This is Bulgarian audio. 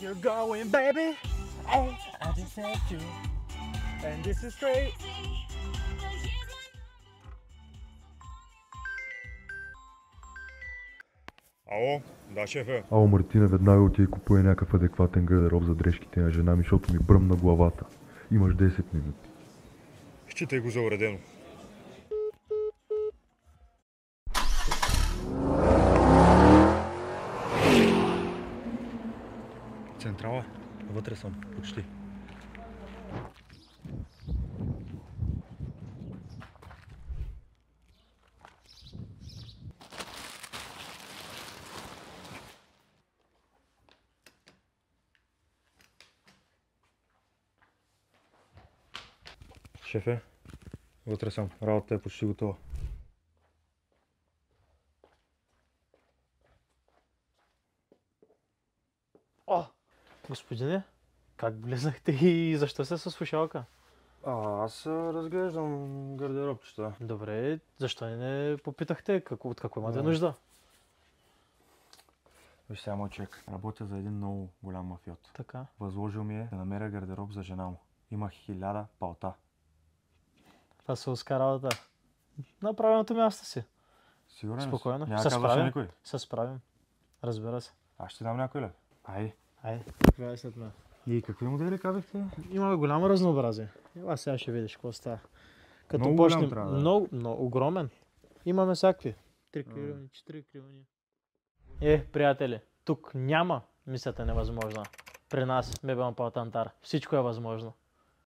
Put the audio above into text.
you're going, baby. Hey, I just had you. And this is straight. Ало, да, шефе. Ало, Мартина, веднага отиде и купува някакъв адекватен гардероб за дрежките на жена ми, защото ми бръмна главата. Имаш 10 минути. Считай го за уредено. Централа, вътре съм, почти. Шефе, вътре съм. Работата е почти готова. О, господине, как влезнахте и защо сте с слушалка? Аз разглеждам гардеробчета. Добре, защо не попитахте от какво имате нужда? Виж сега, мой човек, работя за един много голям мафиот. Така. Възложил ми е да намеря гардероб за жена му. Има 1000 палта. Това се уска работа. На правилното място си. Сигурен ли си? Спокойно. Няма Се казваш на справим. никой. Се справим. Разбира се. Аз ще ти дам някой лев. Айде. Айде, гледай след мен. И какви модели казахте? Имаме голямо разнообразие. Ела сега ще видиш какво става. Като Много голям почнем, трябва да е. много огромен. Имаме всякакви. 3 кривани, 4 кривани. Приятели, тук няма мисията невъзможна. При нас, Мебел Палтантар, всичко е възможно.